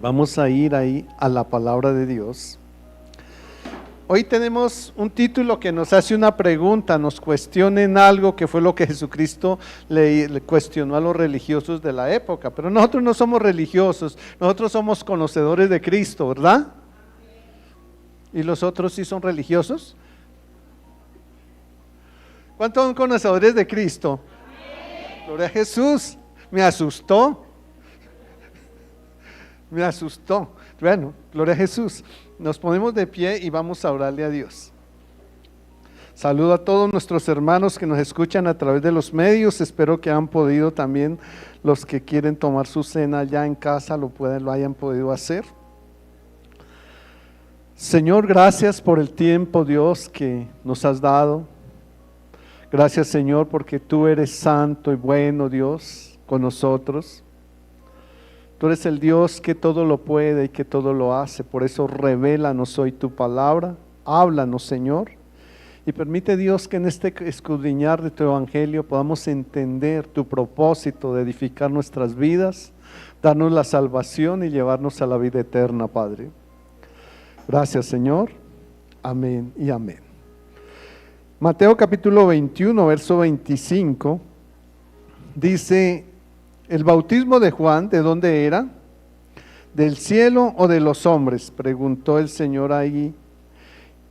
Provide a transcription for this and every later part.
Vamos a ir ahí a la palabra de Dios. Hoy tenemos un título que nos hace una pregunta, nos cuestiona en algo que fue lo que Jesucristo le cuestionó a los religiosos de la época. Pero nosotros no somos religiosos, nosotros somos conocedores de Cristo, ¿verdad? ¿Y los otros sí son religiosos? ¿Cuántos son conocedores de Cristo? Gloria a Jesús. Me asustó. Me asustó. Bueno, gloria a Jesús. Nos ponemos de pie y vamos a orarle a Dios. Saludo a todos nuestros hermanos que nos escuchan a través de los medios. Espero que han podido también, los que quieren tomar su cena ya en casa, lo hayan podido hacer. Señor, gracias por el tiempo, Dios, que nos has dado. Gracias, Señor, porque tú eres santo y bueno, Dios, con nosotros. Tú eres el Dios que todo lo puede y que todo lo hace. Por eso revélanos hoy tu palabra. Háblanos, Señor. Y permite, Dios, que en este escudriñar de tu evangelio podamos entender tu propósito de edificar nuestras vidas, darnos la salvación y llevarnos a la vida eterna, Padre. Gracias, Señor. Amén y amén. Mateo capítulo 21, verso 25, dice: ¿el bautismo de Juan de dónde era? ¿Del cielo o de los hombres?, preguntó el Señor ahí.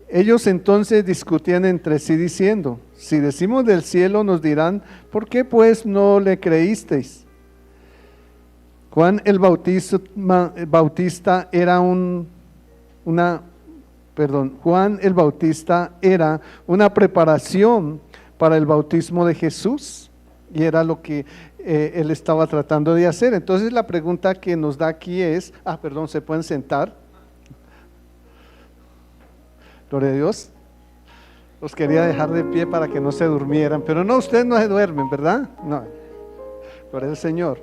Ellos entonces discutían entre sí diciendo: si decimos del cielo, nos dirán, ¿por qué pues no le creísteis? Juan el Bautista era Juan el Bautista era una preparación para el bautismo de Jesús, y era lo que él estaba tratando de hacer. Entonces la pregunta que nos da aquí es, ¿se pueden sentar? Gloria a Dios. Los quería dejar de pie para que no se durmieran, pero no, ustedes no se duermen, ¿verdad? No. Gloria al Señor.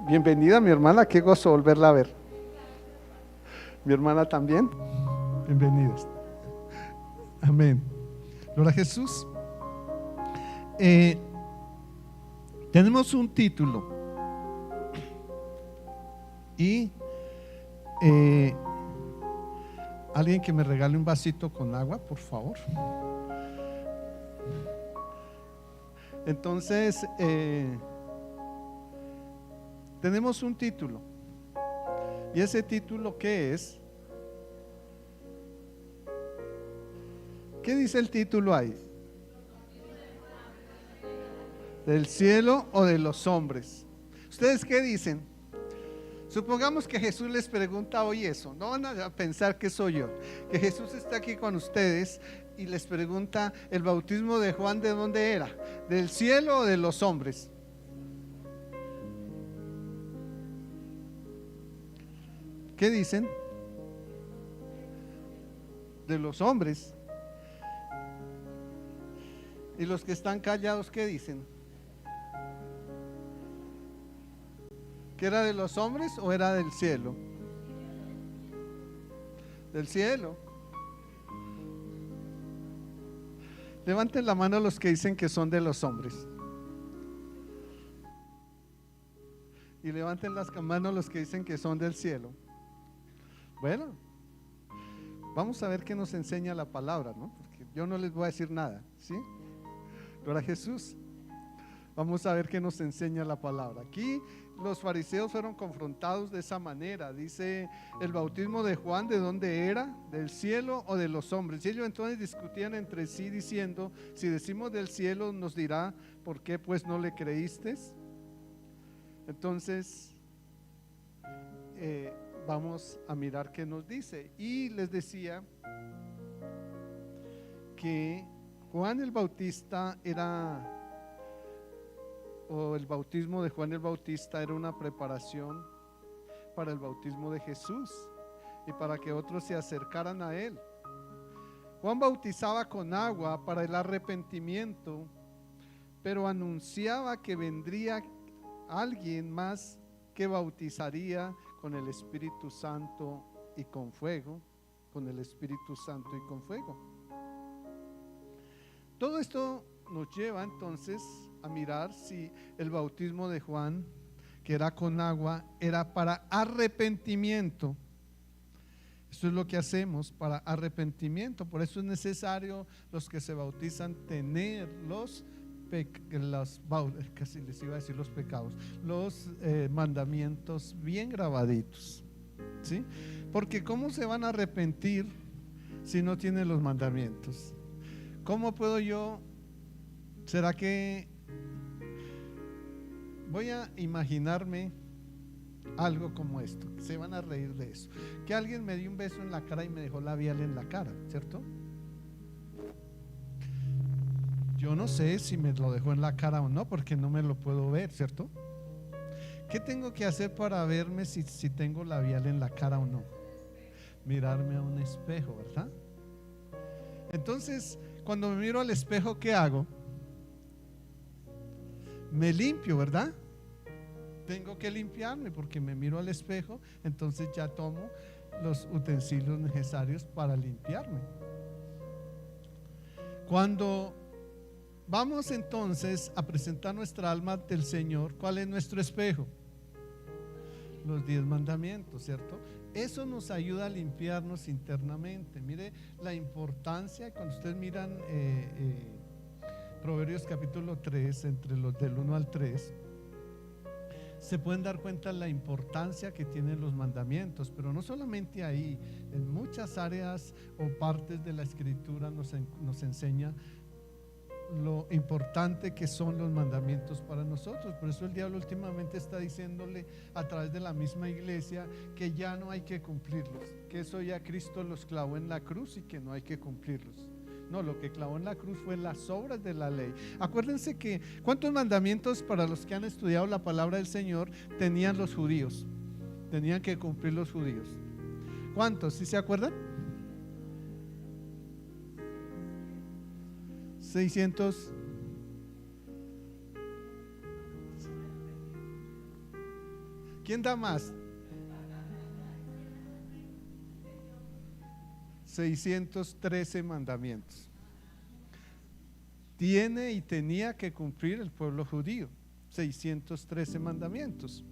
Bienvenida mi hermana, qué gozo volverla a ver. Mi hermana también. Bienvenidos. Amén. Gloria a Jesús. Tenemos un título y alguien que me regale un vasito con agua, por favor. Entonces, tenemos un título. ¿Y ese título qué es? ¿Qué dice el título ahí? ¿Del cielo o de los hombres? ¿Ustedes qué dicen? Supongamos que Jesús les pregunta hoy eso. No van a pensar que soy yo. Que Jesús está aquí con ustedes y les pregunta: ¿el bautismo de Juan de dónde era? ¿Del cielo o de los hombres? ¿Qué dicen? De los hombres. ¿Y los que están callados qué dicen? ¿Que era de los hombres o era del cielo? Del cielo. Levanten la mano los que dicen que son de los hombres. Y levanten las manos los que dicen que son del cielo. Bueno, vamos a ver qué nos enseña la palabra, ¿no? Porque yo no les voy a decir nada, ¿sí? Gloria a Jesús. Vamos a ver qué nos enseña la palabra. Aquí los fariseos fueron confrontados de esa manera. Dice: ¿el bautismo de Juan de dónde era? ¿Del cielo o de los hombres? Y ellos entonces discutían entre sí diciendo: si decimos del cielo, nos dirá, ¿por qué pues no le creísteis? Entonces vamos a mirar qué nos dice. Y les decía que Juan el Bautista el bautismo de Juan el Bautista era una preparación para el bautismo de Jesús y para que otros se acercaran a él. Juan bautizaba con agua para el arrepentimiento, pero anunciaba que vendría alguien más que bautizaría con el Espíritu Santo y con fuego, con el Espíritu Santo y con fuego. Todo esto nos lleva entonces a mirar si el bautismo de Juan que era con agua, era para arrepentimiento. Esto es lo que hacemos para arrepentimiento. Por eso es necesario los que se bautizan tener casi les iba a decir los pecados, los mandamientos bien grabaditos, ¿sí? Porque ¿cómo se van a arrepentir si no tienen los mandamientos? ¿Cómo puedo yo? ¿Será que voy a imaginarme algo como esto? Se van a reír de eso. Que alguien me dio un beso en la cara y me dejó labial en la cara, ¿cierto? Yo no sé si me lo dejó en la cara o no, porque no me lo puedo ver, ¿cierto? ¿Qué tengo que hacer para verme si tengo labial en la cara o no? Mirarme a un espejo, ¿verdad? Entonces, cuando me miro al espejo, ¿qué hago? Me limpio, ¿verdad? Tengo que limpiarme porque me miro al espejo, entonces ya tomo los utensilios necesarios para limpiarme. Cuando vamos entonces a presentar nuestra alma ante el Señor, ¿cuál es nuestro espejo? Los 10 mandamientos, ¿cierto? Eso nos ayuda a limpiarnos internamente. Mire la importancia, cuando ustedes miran Proverbios capítulo 3, entre los del 1 al 3, se pueden dar cuenta de la importancia que tienen los mandamientos. Pero no solamente ahí, en muchas áreas o partes de la escritura nos enseña lo importante que son los mandamientos para nosotros. Por eso el diablo últimamente está diciéndole a través de la misma iglesia que ya no hay que cumplirlos, que eso ya Cristo los clavó en la cruz y que no hay que cumplirlos. No, lo que clavó en la cruz fue las obras de la ley. Acuérdense que ¿cuántos mandamientos, para los que han estudiado la palabra del Señor, tenían los judíos? Tenían que cumplir los judíos. ¿Cuántos? ¿Sí se acuerdan? 600. ¿Quién da más? 613 mandamientos tiene y tenía que cumplir el pueblo judío. 613 mandamientos.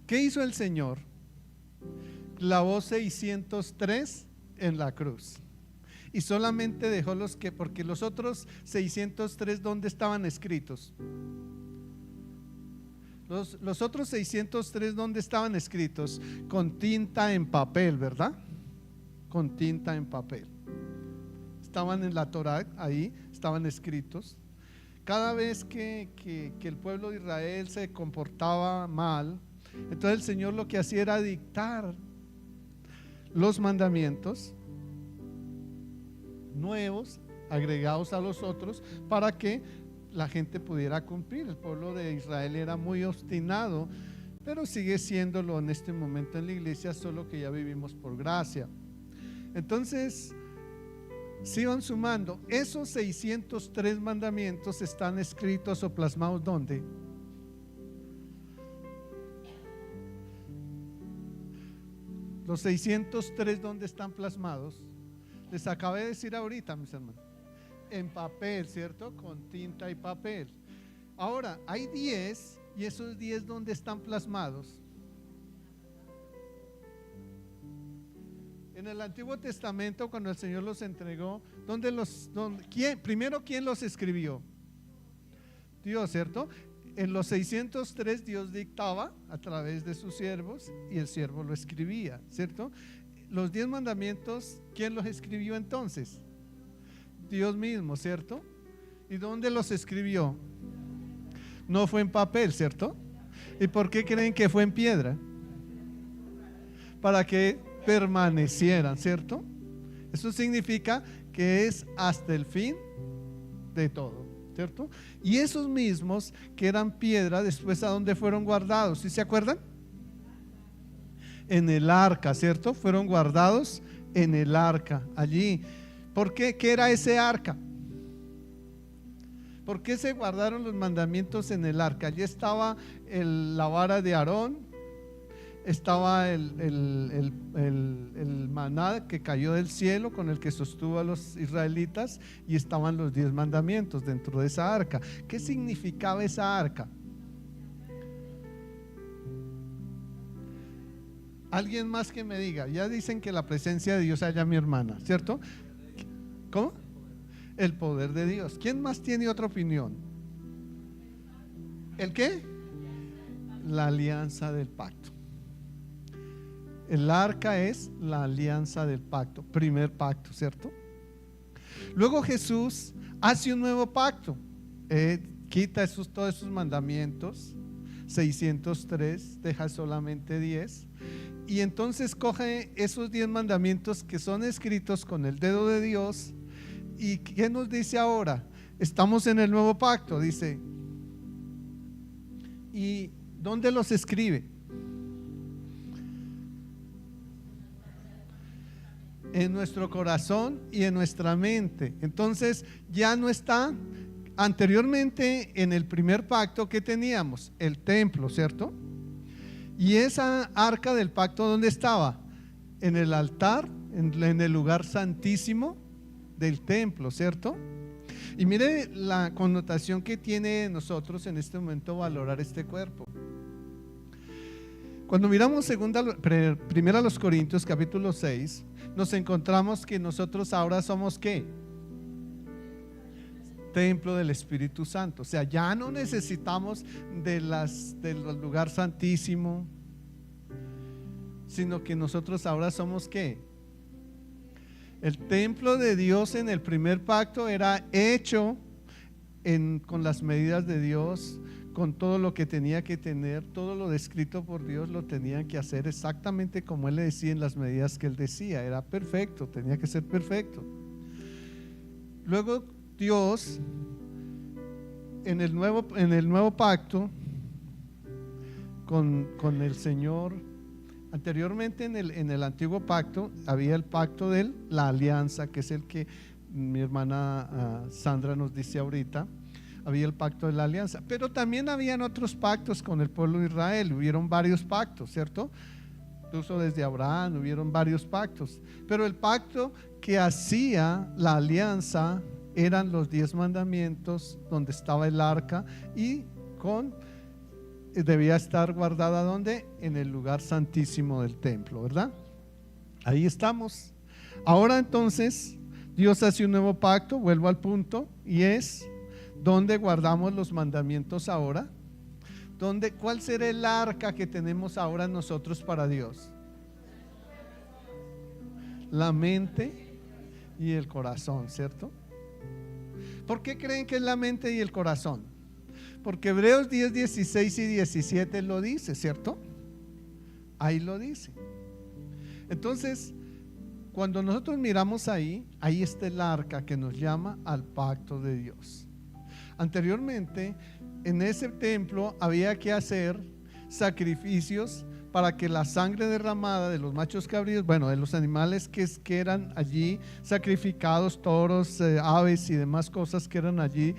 ¿Qué hizo el Señor? Clavó 603 en la cruz y solamente dejó los que, porque los otros 603, ¿dónde estaban escritos? Los otros 603, ¿dónde estaban escritos? Con tinta en papel, ¿verdad? Con tinta en papel. Estaban en la Torá, ahí estaban escritos. Cada vez que el pueblo de Israel se comportaba mal, entonces el Señor lo que hacía era dictar los mandamientos nuevos, agregados a los otros, para que la gente pudiera cumplir. El pueblo de Israel era muy obstinado, pero sigue siéndolo en este momento en la iglesia, solo que ya vivimos por gracia. Entonces, sigan sumando. Esos 603 mandamientos están escritos o plasmados ¿dónde? Los 603, ¿dónde están plasmados? Les acabé de decir ahorita, mis hermanos. En papel, ¿cierto? Con tinta y papel. Ahora, hay 10, y esos 10 ¿dónde están plasmados? En el Antiguo Testamento, cuando el Señor los entregó, ¿quién los escribió? Dios, ¿cierto? En los 603 Dios dictaba a través de sus siervos y el siervo lo escribía, ¿cierto? Los 10 mandamientos, ¿quién los escribió entonces? Dios mismo, ¿cierto? ¿Y dónde los escribió? No fue en papel, ¿cierto? ¿Y por qué creen que fue en piedra? Para que permanecieran, ¿cierto? Eso significa que es hasta el fin de todo, ¿cierto? Y esos mismos que eran piedra, después ¿a dónde fueron guardados? ¿Sí se acuerdan? En el arca, ¿cierto? Fueron guardados en el arca, allí. ¿Por qué? ¿Qué era ese arca? ¿Por qué se guardaron los mandamientos en el arca? Allí estaba la vara de Aarón, estaba el maná que cayó del cielo con el que sostuvo a los israelitas, y estaban los 10 mandamientos dentro de esa arca. ¿Qué significaba esa arca? Alguien más que me diga. Ya dicen que la presencia de Dios haya mi hermana, ¿cierto? ¿Cómo? El poder de Dios. ¿Quién más tiene otra opinión? ¿El qué? La alianza del pacto. El arca es la alianza del pacto, primer pacto, ¿cierto? Luego Jesús hace un nuevo pacto, quita todos esos mandamientos, 603, deja solamente 10, y entonces coge esos 10 mandamientos que son escritos con el dedo de Dios. ¿Y qué nos dice ahora? Estamos en el nuevo pacto, dice. ¿Y dónde los escribe? En nuestro corazón y en nuestra mente. Entonces ya no está. Anteriormente, en el primer pacto que teníamos, el templo, ¿cierto? Y esa arca del pacto, ¿dónde estaba? En el altar, en el lugar santísimo del templo, ¿cierto? Y mire la connotación que tiene nosotros en este momento valorar este cuerpo. Cuando miramos primera a los Corintios capítulo 6, nos encontramos que nosotros ahora somos ¿qué? Templo del Espíritu Santo. O sea, ya no necesitamos del lugar santísimo, sino que nosotros ahora somos ¿qué? El templo de Dios en el primer pacto era hecho con las medidas de Dios, con todo lo que tenía que tener, todo lo descrito por Dios lo tenían que hacer exactamente como Él le decía, en las medidas que Él decía. Era perfecto, tenía que ser perfecto. Luego Dios en el nuevo pacto con el Señor, anteriormente en el antiguo pacto había el pacto de la alianza, que es el que mi hermana Sandra nos dice ahorita. Había el pacto de la alianza, pero también habían otros pactos con el pueblo de Israel. Hubieron varios pactos, ¿cierto? Incluso desde Abraham hubieron varios pactos, pero el pacto que hacía la alianza eran los 10 mandamientos, donde estaba el arca y debía estar guardada ¿dónde? En el lugar santísimo del templo, ¿verdad? Ahí estamos. Ahora entonces Dios hace un nuevo pacto, vuelvo al punto, y es ¿dónde guardamos los mandamientos ahora? ¿Cuál será el arca que tenemos ahora nosotros para Dios? La mente y el corazón, ¿cierto? ¿Por qué creen que es la mente y el corazón? Porque Hebreos 10, 16 y 17 lo dice, ¿cierto? Ahí lo dice. Entonces, cuando nosotros miramos ahí está el arca que nos llama al pacto de Dios. Anteriormente, en ese templo había que hacer sacrificios para que la sangre derramada de los machos cabríos, bueno, de los animales que eran allí sacrificados, toros, aves y demás cosas que eran allí,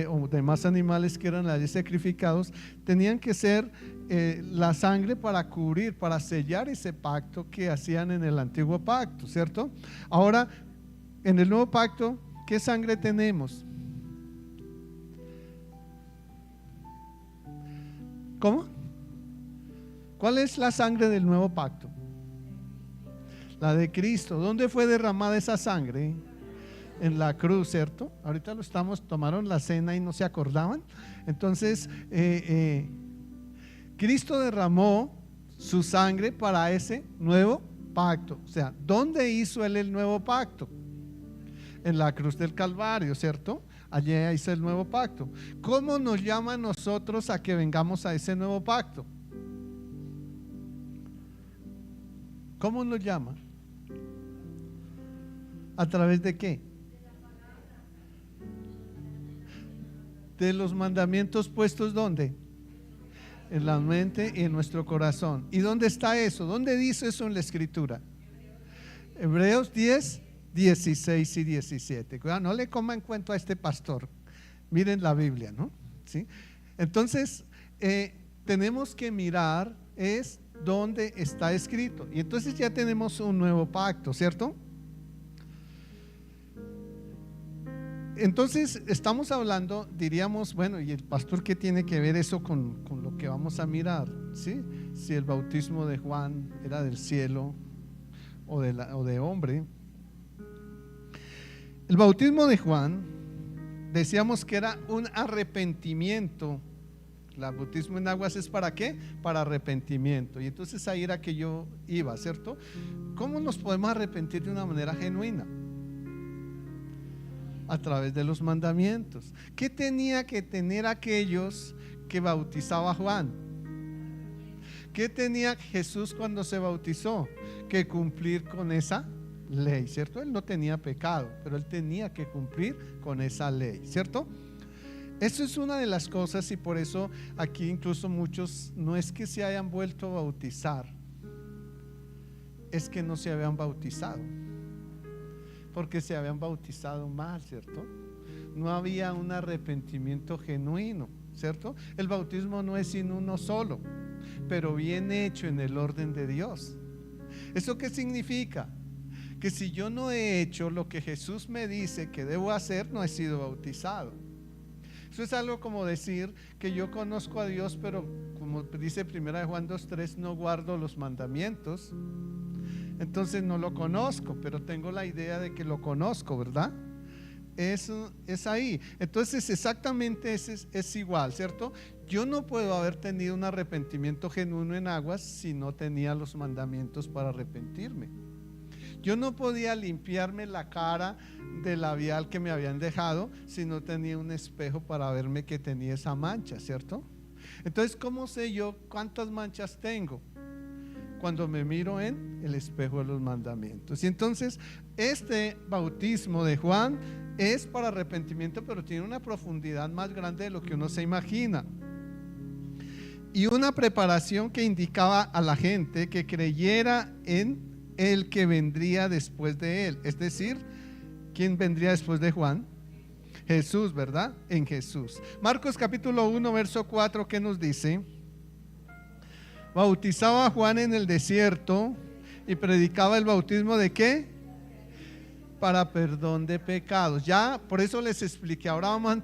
o demás animales que eran allí sacrificados, tenían que ser la sangre para cubrir, para sellar ese pacto que hacían en el antiguo pacto, ¿cierto? Ahora, en el nuevo pacto, ¿qué sangre tenemos? ¿Cómo? ¿Cuál es la sangre del nuevo pacto? La de Cristo. ¿Dónde fue derramada esa sangre? En la cruz, ¿cierto? Ahorita tomaron la cena y no se acordaban. Entonces, Cristo derramó su sangre para ese nuevo pacto. O sea, ¿dónde hizo Él el nuevo pacto? En la cruz del Calvario, ¿cierto? Allí hizo el nuevo pacto. ¿Cómo nos llama a nosotros a que vengamos a ese nuevo pacto? ¿Cómo nos llama? ¿A través de qué? De los mandamientos puestos ¿dónde? En la mente y en nuestro corazón. ¿Y dónde está eso? ¿Dónde dice eso en la escritura? Hebreos 10, 16 y 17. Cuidado, no le coman cuento a este pastor. Miren la Biblia, ¿no? ¿Sí? Entonces, tenemos que mirar es donde está escrito. Y entonces ya tenemos un nuevo pacto, ¿cierto? Entonces estamos hablando, diríamos, bueno, ¿y el pastor qué tiene que ver eso con lo que vamos a mirar? ¿Sí? Si el bautismo de Juan era del cielo o de hombre. El bautismo de Juan, decíamos que era un arrepentimiento. El bautismo en aguas es ¿para qué? Para arrepentimiento. Y entonces ahí era que yo iba, ¿cierto? ¿Cómo nos podemos arrepentir de una manera genuina? A través de los mandamientos. ¿Qué tenía que tener aquellos que bautizaba Juan? ¿Qué tenía Jesús cuando se bautizó? Que cumplir con esa ley, ¿cierto? Él no tenía pecado, pero él tenía que cumplir con esa ley, ¿cierto? Eso es una de las cosas, y por eso aquí incluso muchos no es que se hayan vuelto a bautizar, es que no se habían bautizado, porque se habían bautizado mal, ¿cierto? No había un arrepentimiento genuino, ¿cierto? El bautismo no es sin uno solo, pero bien hecho en el orden de Dios. ¿Eso qué significa? Que si yo no he hecho lo que Jesús me dice que debo hacer, no he sido bautizado. Eso es algo como decir que yo conozco a Dios, pero como dice 1 Juan 2:3, no guardo los mandamientos. Entonces no lo conozco, pero tengo la idea de que lo conozco, ¿verdad? Eso es ahí. Entonces exactamente es igual, ¿cierto? Yo no puedo haber tenido un arrepentimiento genuino en aguas si no tenía los mandamientos para arrepentirme. Yo no podía limpiarme la cara del labial que me habían dejado si no tenía un espejo para verme que tenía esa mancha, ¿cierto? Entonces, ¿cómo sé yo cuántas manchas tengo? Cuando me miro en el espejo de los mandamientos. Y entonces, este bautismo de Juan es para arrepentimiento, pero tiene una profundidad más grande de lo que uno se imagina. Y una preparación que indicaba a la gente que creyera en el que vendría después de él. Es decir, ¿quién vendría después de Juan? Jesús, ¿verdad? En Jesús. Marcos capítulo 1, verso 4, ¿qué nos dice? Bautizaba a Juan en el desierto y predicaba el bautismo ¿de qué? Para perdón de pecados. Ya, por eso les expliqué. Ahora vamos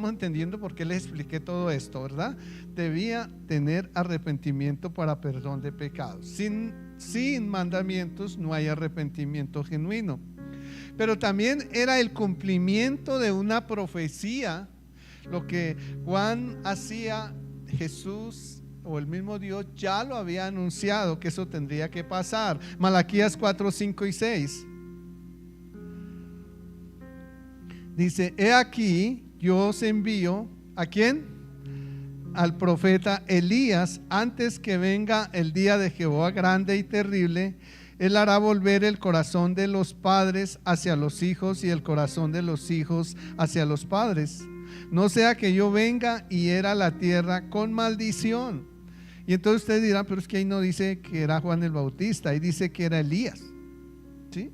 entendiendo por qué les expliqué todo esto, ¿verdad? Debía tener arrepentimiento para perdón de pecados. Sin mandamientos no hay arrepentimiento genuino. Pero también era el cumplimiento de una profecía. Lo que Juan hacía, Jesús o el mismo Dios ya lo había anunciado que eso tendría que pasar. Malaquías 4, 5 y 6 dice: he aquí, yo os envío ¿a quién? Al profeta Elías antes que venga el día de Jehová grande y terrible. Él hará volver el corazón de los padres hacia los hijos y el corazón de los hijos hacia los padres, no sea que yo venga y hiera la tierra con maldición. Y entonces ustedes dirán, pero es que ahí no dice que era Juan el Bautista, ahí dice que era Elías, ¿sí?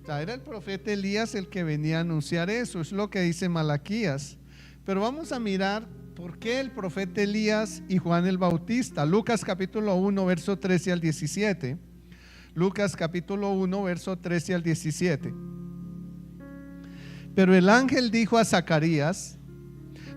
O sea, era el profeta Elías el que venía a anunciar eso, es lo que dice Malaquías. Pero vamos a mirar por qué el profeta Elías y Juan el Bautista. Lucas capítulo 1, verso 13 al 17. Lucas capítulo 1, verso 13 al 17. Pero el ángel dijo a Zacarías: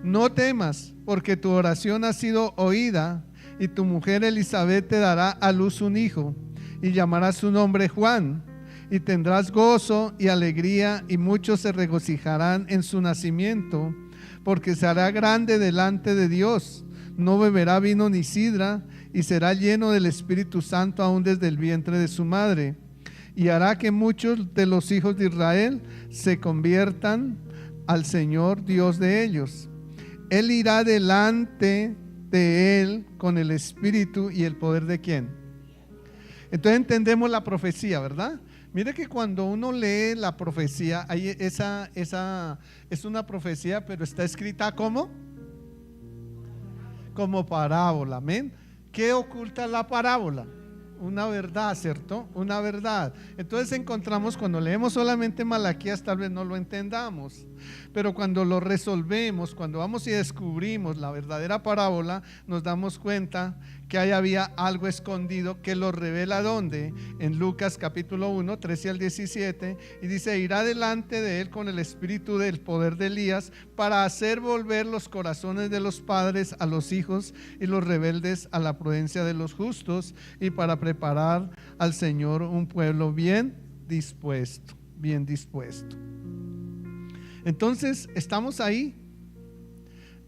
no temas, porque tu oración ha sido oída, y tu mujer Elizabeth te dará a luz un hijo, y llamarás su nombre Juan, y tendrás gozo y alegría, y muchos se regocijarán en su nacimiento, porque será grande delante de Dios. No beberá vino ni sidra, y será lleno del Espíritu Santo aún desde el vientre de su madre, y hará que muchos de los hijos de Israel se conviertan al Señor Dios de ellos. Él irá delante de él con el Espíritu y el poder ¿de quién? Entonces entendemos la profecía, ¿verdad? Mire que cuando uno lee la profecía, esa es una profecía, pero está escrita ¿cómo? Como parábola, amén. ¿Qué oculta la parábola? una verdad, ¿cierto? Una verdad. Entonces encontramos, cuando leemos solamente Malaquías, tal vez no lo entendamos, pero cuando lo resolvemos, cuando vamos y descubrimos la verdadera parábola, nos damos cuenta que ahí había algo escondido que lo revela. ¿Dónde? En Lucas capítulo 1, 13 al 17, y dice: irá delante de él con el espíritu del poder de Elías, para hacer volver los corazones de los padres a los hijos y los rebeldes a la prudencia de los justos, y para preparar al Señor un pueblo bien dispuesto, bien dispuesto. Entonces estamos ahí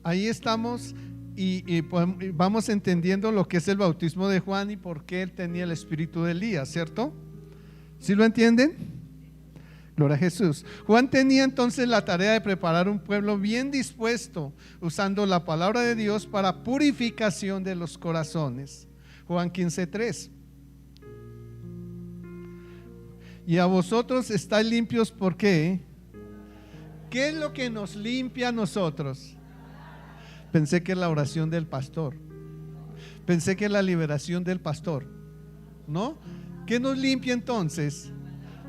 estamos, y vamos entendiendo lo que es el bautismo de Juan y por qué él tenía el espíritu de Elías, ¿cierto? ¿Sí lo entienden? Gloria a Jesús. Juan tenía entonces la tarea de preparar un pueblo bien dispuesto, usando la palabra de Dios para purificación de los corazones. Juan 15:3. Y a vosotros estáis limpios, ¿por qué? ¿Qué es lo que nos limpia a nosotros? Pensé que es la oración del pastor. Pensé que es la liberación del pastor. ¿No? ¿Qué nos limpia entonces?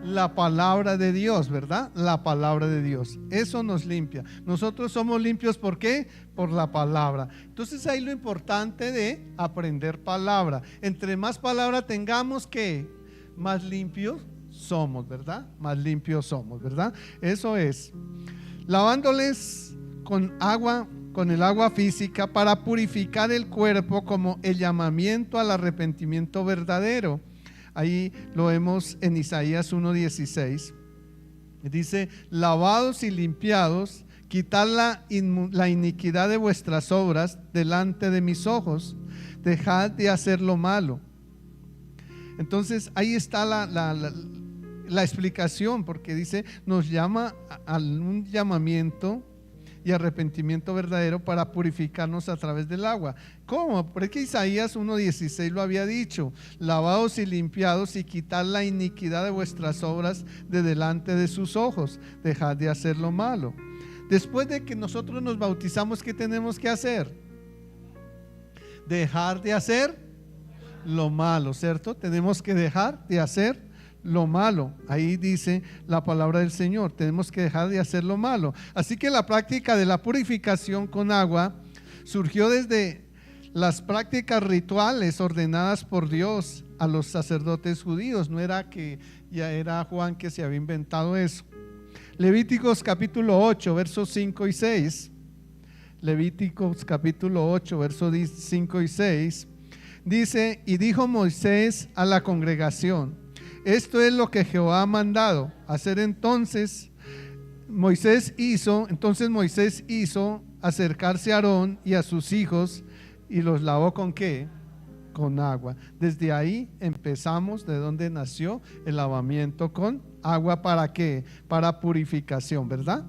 La palabra de Dios, ¿verdad? La palabra de Dios. Eso nos limpia. Nosotros somos limpios, ¿por qué? Por la palabra. Entonces ahí lo importante de aprender palabra. Entre más palabra tengamos, ¿qué? Más limpios somos, ¿verdad? Más limpios somos, ¿verdad? Eso es. Lavándoles con agua, con el agua física, para purificar el cuerpo, como el llamamiento al arrepentimiento verdadero. Ahí lo vemos en Isaías 1:16. Dice: lavados y limpiados, quitad la iniquidad de vuestras obras delante de mis ojos, dejad de hacer lo malo. Entonces ahí está la explicación, porque dice, nos llama a un llamamiento y arrepentimiento verdadero para purificarnos a través del agua. ¿Cómo? Porque Isaías 1:16 lo había dicho: lavados y limpiados, y quitad la iniquidad de vuestras obras de delante de sus ojos, dejad de hacer lo malo. Después de que nosotros nos bautizamos, ¿qué tenemos que hacer? Dejar de hacer lo malo, ¿cierto? Tenemos que dejar de hacer lo malo. Ahí dice la palabra del Señor, tenemos que dejar de hacer lo malo. Así que la práctica de la purificación con agua surgió desde las prácticas rituales ordenadas por Dios a los sacerdotes judíos. No era que ya era Juan que se había inventado eso. Levíticos capítulo 8, versos 5 y 6. Levíticos capítulo 8, versos 5 y 6. Dice: y dijo Moisés a la congregación: esto es lo que Jehová ha mandado hacer. Entonces Moisés hizo acercarse a Aarón y a sus hijos, y los lavó ¿con qué? Con agua. Desde ahí empezamos, de donde nació el lavamiento con agua. ¿Para qué? Para purificación, ¿verdad?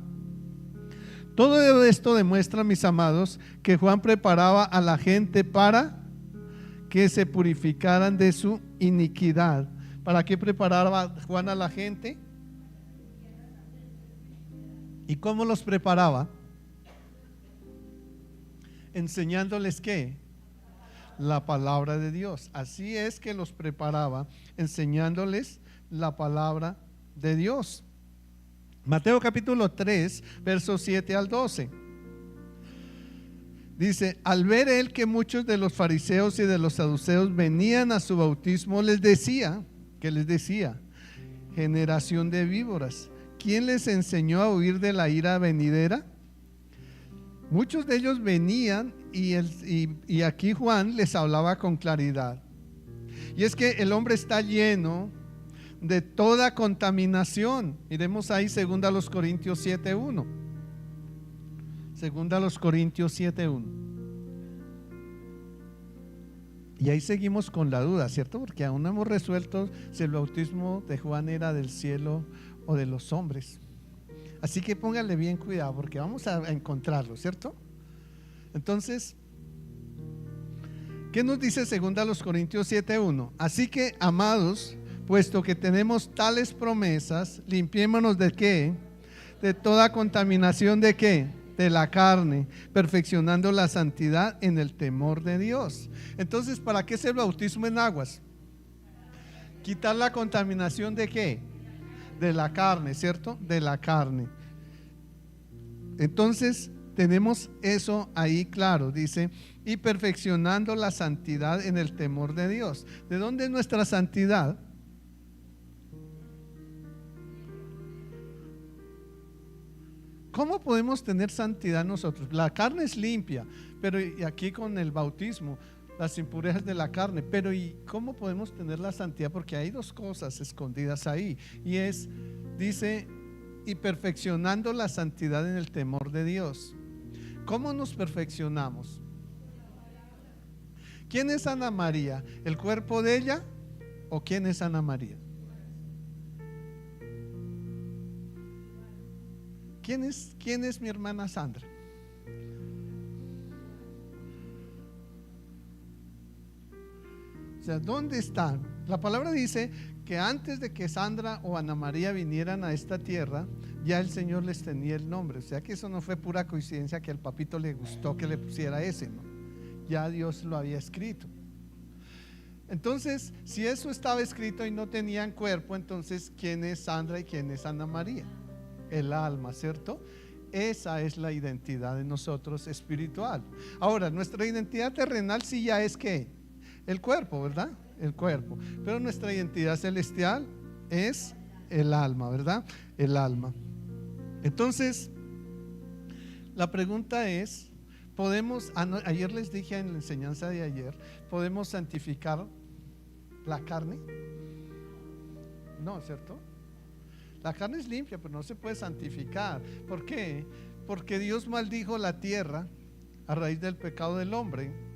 Todo esto demuestra, mis amados, que Juan preparaba a la gente para que se purificaran de su iniquidad. ¿Para qué preparaba Juan a la gente? ¿Y cómo los preparaba? Enseñándoles ¿qué? La palabra de Dios. Así es que los preparaba, enseñándoles la palabra de Dios. Mateo capítulo 3, versos 7 al 12. Dice: al ver él que muchos de los fariseos y de los saduceos venían a su bautismo, les decía, ¿qué les decía? Generación de víboras, ¿quién les enseñó a huir de la ira venidera? Muchos de ellos venían y aquí Juan les hablaba con claridad. Y es que el hombre está lleno de toda contaminación. Miremos ahí 2 Corintios 7:1. 2 Corintios 7:1. Y ahí seguimos con la duda, ¿cierto? Porque aún no hemos resuelto si el bautismo de Juan era del cielo o de los hombres. Así que póngale bien cuidado, porque vamos a encontrarlo, ¿cierto? Entonces, ¿qué nos dice 2 Corintios 7:1? Así que, amados, puesto que tenemos tales promesas, limpiémonos ¿de qué? De toda contaminación ¿de qué? De la carne, perfeccionando la santidad en el temor de Dios. Entonces, ¿para qué es el bautismo en aguas? Quitar la contaminación ¿de qué? De la carne, ¿cierto? De la carne. Entonces tenemos eso ahí claro, dice, y perfeccionando la santidad en el temor de Dios. ¿De dónde es nuestra santidad? ¿Cómo podemos tener santidad nosotros? La carne es limpia, pero y aquí con el bautismo, las impurezas de la carne, pero ¿y cómo podemos tener la santidad? Porque hay dos cosas escondidas ahí, y es, dice, y perfeccionando la santidad en el temor de Dios. ¿Cómo nos perfeccionamos? ¿Quién es Ana María? ¿El cuerpo de ella? ¿O quién es Ana María? ¿Quién es mi hermana Sandra? O sea, ¿dónde están? La palabra dice que antes de que Sandra o Ana María vinieran a esta tierra, ya el Señor les tenía el nombre. O sea que eso no fue pura coincidencia que al papito le gustó que le pusiera ese, ¿no? Ya Dios lo había escrito. Entonces, si eso estaba escrito y no tenían cuerpo, entonces ¿quién es Sandra y quién es Ana María? El alma, ¿cierto? Esa es la identidad de nosotros espiritual. Ahora, nuestra identidad terrenal sí ya es ¿qué? El cuerpo, ¿verdad? El cuerpo. Pero nuestra identidad celestial es el alma, ¿verdad? El alma. Entonces, la pregunta es, ¿podemos, ayer les dije en la enseñanza de ayer, ¿podemos santificar la carne? No, ¿cierto? La carne es limpia, pero no se puede santificar. ¿Por qué? Porque Dios maldijo la tierra a raíz del pecado del hombre.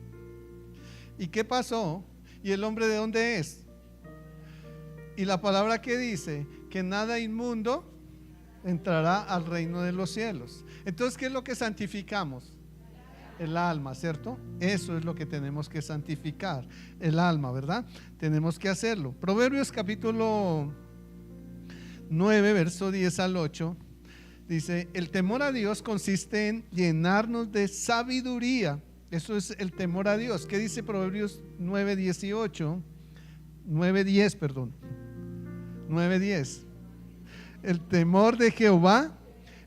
¿Y qué pasó? ¿Y el hombre de dónde es? Y la palabra que dice que nada inmundo entrará al reino de los cielos. Entonces, ¿qué es lo que santificamos? El alma, ¿cierto? Eso es lo que tenemos que santificar, el alma, ¿verdad? Tenemos que hacerlo. Proverbios capítulo 9, verso 10 al 8, dice, el temor a Dios consiste en llenarnos de sabiduría. Eso es el temor a Dios. ¿Qué dice Proverbios 9:10? 9:10. El temor de Jehová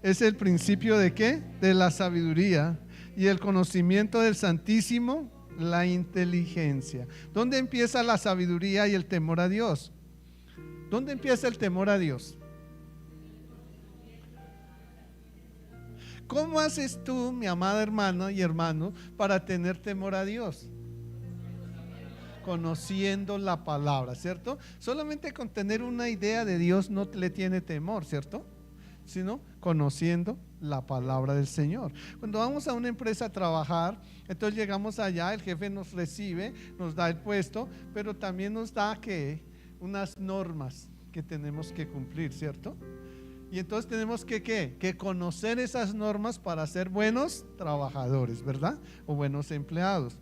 es el principio ¿de qué? De la sabiduría, y el conocimiento del Santísimo, la inteligencia. ¿Dónde empieza la sabiduría y el temor a Dios? ¿Dónde empieza el temor a Dios? ¿Cómo haces tú, mi amada hermana y hermano, para tener temor a Dios? Conociendo la palabra, ¿cierto? Solamente con tener una idea de Dios no le tiene temor, ¿cierto? Sino conociendo la palabra del Señor. Cuando vamos a una empresa a trabajar, entonces llegamos allá, el jefe nos recibe, nos da el puesto, pero también nos da que unas normas que tenemos que cumplir, ¿cierto? Y entonces tenemos que conocer esas normas para ser buenos trabajadores, ¿verdad? O buenos empleados.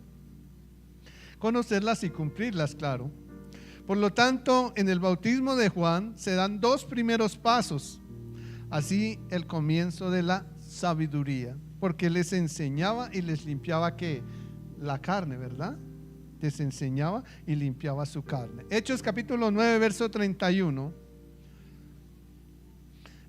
Conocerlas y cumplirlas, claro. Por lo tanto, en el bautismo de Juan se dan dos primeros pasos. Así el comienzo de la sabiduría, porque les enseñaba y les limpiaba ¿qué? La carne, ¿verdad? Les enseñaba y limpiaba su carne. Hechos capítulo 9, verso 31.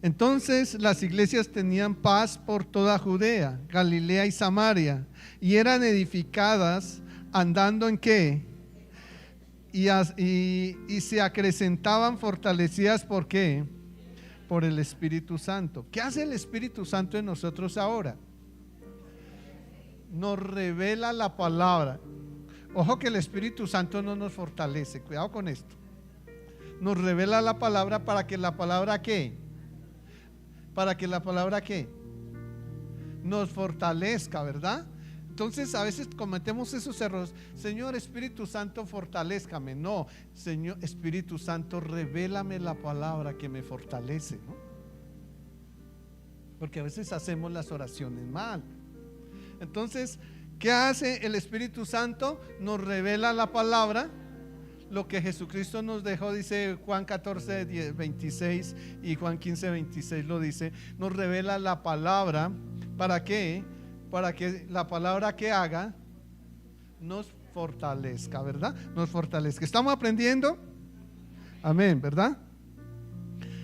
Entonces las iglesias tenían paz por toda Judea, Galilea y Samaria, y eran edificadas andando en ¿qué? Y se acrecentaban fortalecidas ¿por qué? Por el Espíritu Santo. ¿Qué hace el Espíritu Santo en nosotros ahora? Nos revela la palabra. Ojo que el Espíritu Santo no nos fortalece, cuidado con esto. Nos revela la palabra para que la palabra ¿qué? Para que la palabra ¿qué? Nos fortalezca, ¿verdad? Entonces a veces cometemos esos errores. Señor Espíritu Santo, fortalézcame. No, Señor Espíritu Santo, revélame la palabra que me fortalece, ¿no? Porque a veces hacemos las oraciones mal. Entonces, ¿qué hace el Espíritu Santo? Nos revela la palabra, lo que Jesucristo nos dejó, dice Juan 14:26 y Juan 15:26 lo dice. Nos revela la palabra, ¿para qué? Para que la palabra que haga nos fortalezca, ¿verdad? Nos fortalezca. ¿Estamos aprendiendo? Amén, ¿verdad?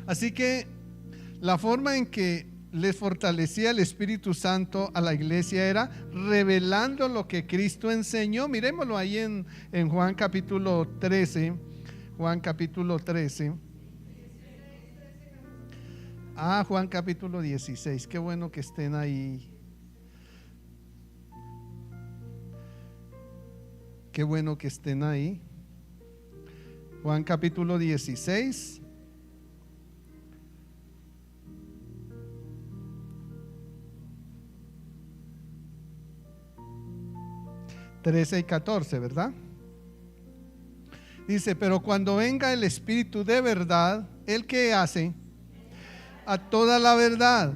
Así que la forma en que les fortalecía el Espíritu Santo a la iglesia era revelando lo que Cristo enseñó. Miremoslo ahí en Juan capítulo 13. Juan capítulo 13. Juan capítulo 16. Qué bueno que estén ahí. Qué bueno que estén ahí. Juan capítulo 16. ...13 y 14, ¿verdad? Dice, pero cuando venga el Espíritu de verdad, ¿Él qué hace? A toda la verdad,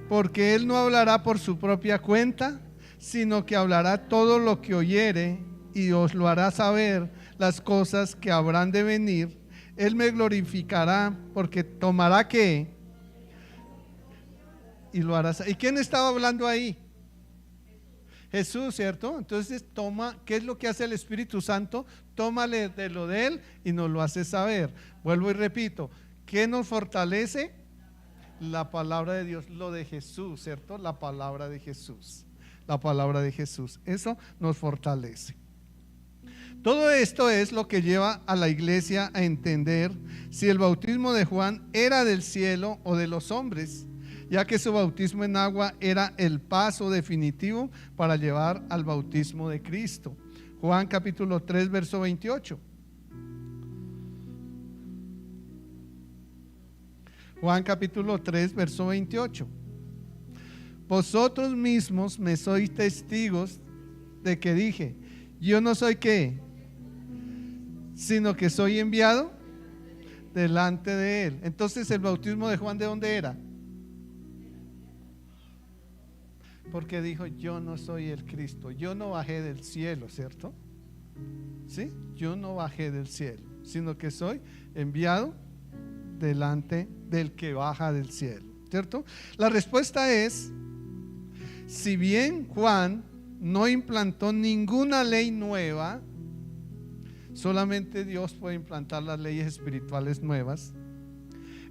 porque Él no hablará por su propia cuenta, sino que hablará todo lo que oyere y os lo hará saber las cosas que habrán de venir. Él me glorificará porque tomará ¿qué? Y lo hará saber. ¿Y quién estaba hablando ahí? Jesús, ¿cierto? Entonces toma, ¿qué es lo que hace el Espíritu Santo? Tómale de lo de Él y nos lo hace saber. Vuelvo y repito, ¿qué nos fortalece? La palabra de Dios, lo de Jesús, ¿cierto? La palabra de Jesús, la palabra de Jesús, eso nos fortalece. Todo esto es lo que lleva a la iglesia a entender si el bautismo de Juan era del cielo o de los hombres, ya que su bautismo en agua era el paso definitivo para llevar al bautismo de Cristo. Juan capítulo 3 verso 28. Juan capítulo 3 verso 28. Vosotros mismos me sois testigos de que dije, yo no soy ¿qué? Sino que soy enviado delante de Él. Entonces el bautismo de Juan, ¿de dónde era? Porque dijo, yo no soy el Cristo, yo no bajé del cielo, ¿cierto? ¿Sí? Yo no bajé del cielo, sino que soy enviado delante del que baja del cielo, ¿cierto? La respuesta es, si bien Juan no implantó ninguna ley nueva, solamente Dios puede implantar las leyes espirituales nuevas.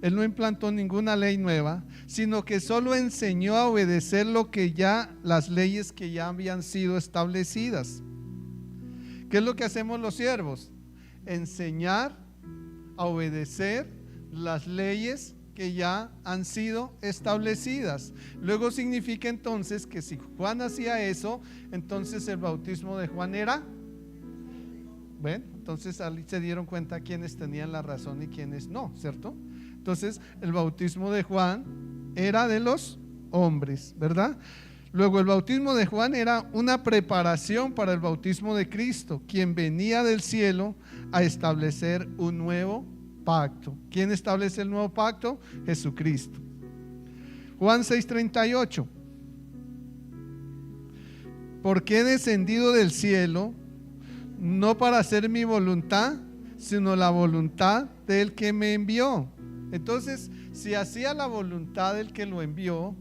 Él no implantó ninguna ley nueva, sino que solo enseñó a obedecer las leyes que ya habían sido establecidas. ¿Qué es lo que hacemos los siervos? Enseñar a obedecer las leyes que ya han sido establecidas. Luego significa entonces que si Juan hacía eso, entonces el bautismo de Juan era, ¿ven? Entonces ahí se dieron cuenta quiénes tenían la razón y quiénes no, ¿cierto? Entonces el bautismo de Juan era de los hombres, ¿verdad? Luego el bautismo de Juan era una preparación para el bautismo de Cristo, quien venía del cielo a establecer un nuevo pacto. ¿Quién establece el nuevo pacto? Jesucristo. Juan 6:38. Porque he descendido del cielo no para hacer mi voluntad, sino la voluntad del que me envió. Entonces, si hacía la voluntad del que lo envió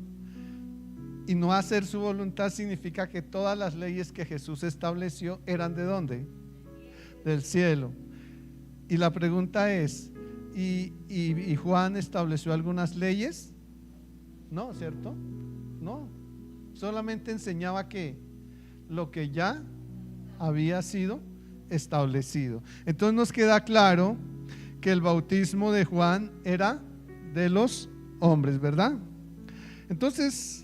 y no hacer su voluntad, significa que todas las leyes que Jesús estableció eran ¿de dónde? Del cielo. Y la pregunta es, ¿y Juan estableció algunas leyes? No, ¿cierto? No, solamente enseñaba que lo que ya había sido establecido. Entonces nos queda claro que el bautismo de Juan era de los hombres, ¿verdad? Entonces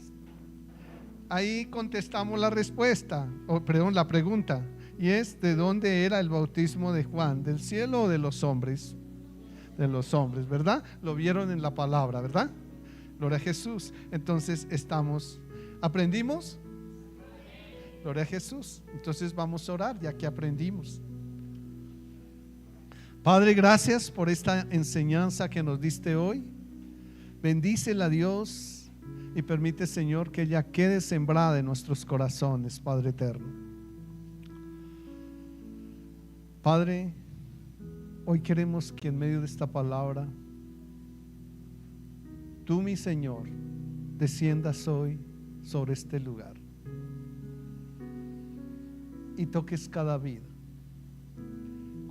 ahí contestamos la respuesta, la pregunta, y es: ¿de dónde era el bautismo de Juan? ¿Del cielo o de los hombres? De los hombres, ¿verdad? Lo vieron en la palabra, ¿verdad? Gloria a Jesús. Entonces ¿aprendimos? Gloria a Jesús. Entonces vamos a orar ya que aprendimos. Padre, gracias por esta enseñanza que nos diste hoy. Bendícela, Dios, y permite, Señor, que ella quede sembrada en nuestros corazones, Padre eterno. Padre, hoy queremos que en medio de esta palabra tú, mi Señor, desciendas hoy sobre este lugar y toques cada vida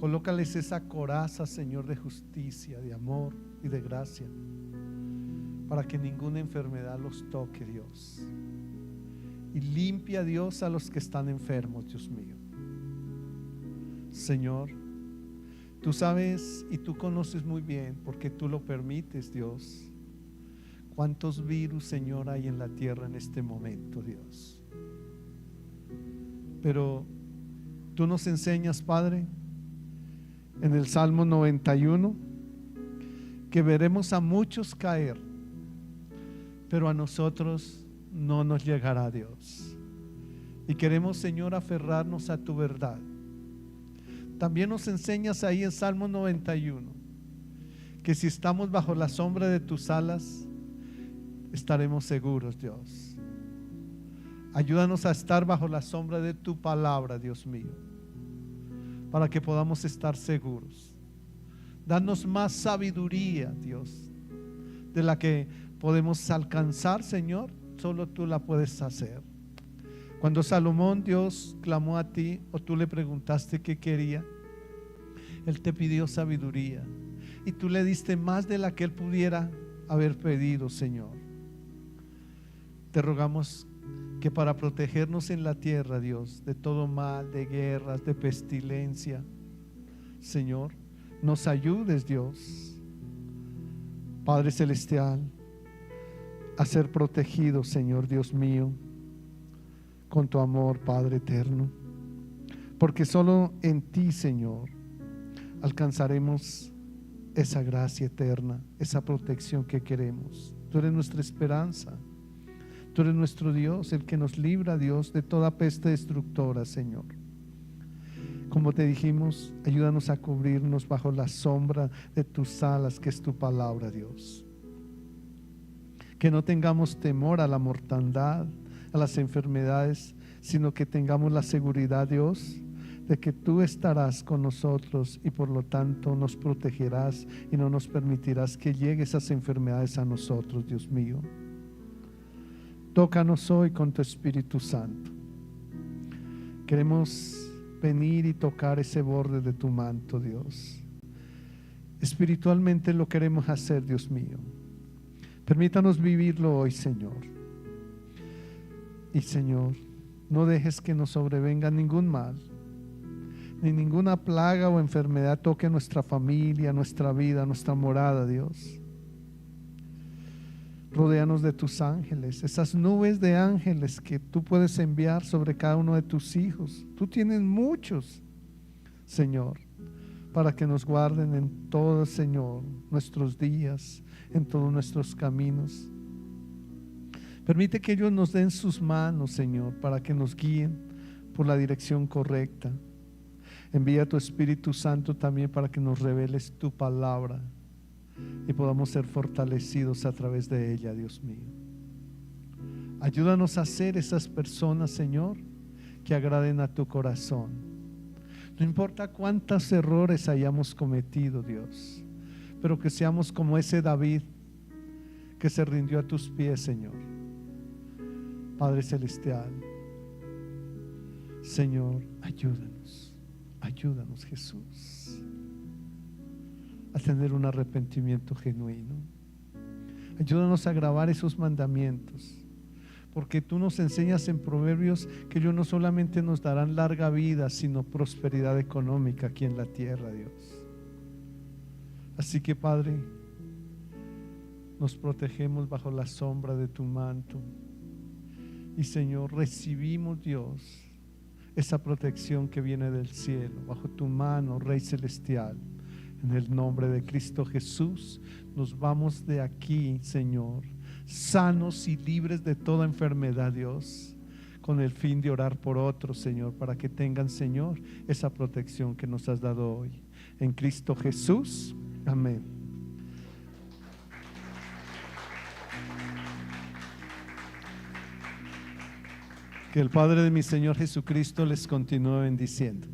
Colócales esa coraza, Señor, de justicia, de amor y de gracia, para que ninguna enfermedad los toque, Dios. Y limpia, Dios, a los que están enfermos, Dios mío. Señor, tú sabes y tú conoces muy bien, porque tú lo permites, Dios, cuántos virus, Señor, hay en la tierra en este momento, Dios. Pero tú nos enseñas, Padre, en el Salmo 91, que veremos a muchos caer, pero a nosotros no nos llegará, Dios. Y queremos, Señor, aferrarnos a tu verdad. También nos enseñas ahí en Salmo 91 que si estamos bajo la sombra de tus alas, estaremos seguros, Dios. Ayúdanos a estar bajo la sombra de tu palabra, Dios mío, para que podamos estar seguros. Danos más sabiduría, Dios, de la que podemos alcanzar, Señor. Solo tú la puedes hacer. Cuando Salomón, Dios, clamó a ti, o tú le preguntaste qué quería, él te pidió sabiduría, y tú le diste más de la que él pudiera haber pedido, Señor. Te rogamos que para protegernos en la tierra, Dios, de todo mal, de guerras, de pestilencia, Señor, nos ayudes, Dios, Padre Celestial, a ser protegidos, Señor Dios mío, con tu amor, Padre eterno, porque solo en ti, Señor, alcanzaremos esa gracia eterna, esa protección que queremos. Tú eres nuestra esperanza, tú eres nuestro Dios, el que nos libra, Dios, de toda peste destructora, Señor. Como te dijimos, ayúdanos a cubrirnos bajo la sombra de tus alas, que es tu palabra, Dios. Que no tengamos temor a la mortandad, a las enfermedades, sino que tengamos la seguridad, Dios, de que tú estarás con nosotros y por lo tanto nos protegerás y no nos permitirás que lleguen esas enfermedades a nosotros, Dios mío. Tócanos hoy con tu Espíritu Santo. Queremos venir y tocar ese borde de tu manto, Dios. Espiritualmente lo queremos hacer, Dios mío. Permítanos vivirlo hoy, Señor. Y Señor, no dejes que nos sobrevenga ningún mal, ni ninguna plaga o enfermedad toque nuestra familia, nuestra vida, nuestra morada, Dios. Rodéanos de tus ángeles, esas nubes de ángeles que tú puedes enviar sobre cada uno de tus hijos. Tú tienes muchos, Señor, para que nos guarden en todos, Señor, nuestros días, en todos nuestros caminos. Permite que ellos nos den sus manos, Señor, para que nos guíen por la dirección correcta. Envía tu Espíritu Santo también para que nos reveles tu palabra y podamos ser fortalecidos a través de ella, Dios mío. Ayúdanos a ser esas personas, Señor, que agraden a tu corazón. No importa cuántos errores hayamos cometido, Dios, pero que seamos como ese David que se rindió a tus pies, Señor. Padre Celestial, Señor, ayúdanos, Jesús, a tener un arrepentimiento genuino. Ayúdanos a grabar esos mandamientos, porque tú nos enseñas en Proverbios que ellos no solamente nos darán larga vida, sino prosperidad económica aquí en la tierra, Dios. Así que, Padre, nos protegemos bajo la sombra de tu manto y, Señor, recibimos, Dios, esa protección que viene del cielo, bajo tu mano, Rey Celestial. En el nombre de Cristo Jesús, nos vamos de aquí, Señor, sanos y libres de toda enfermedad, Dios, con el fin de orar por otros, Señor, para que tengan, Señor, esa protección que nos has dado hoy. En Cristo Jesús, amén. Que el Padre de mi Señor Jesucristo les continúe bendiciendo.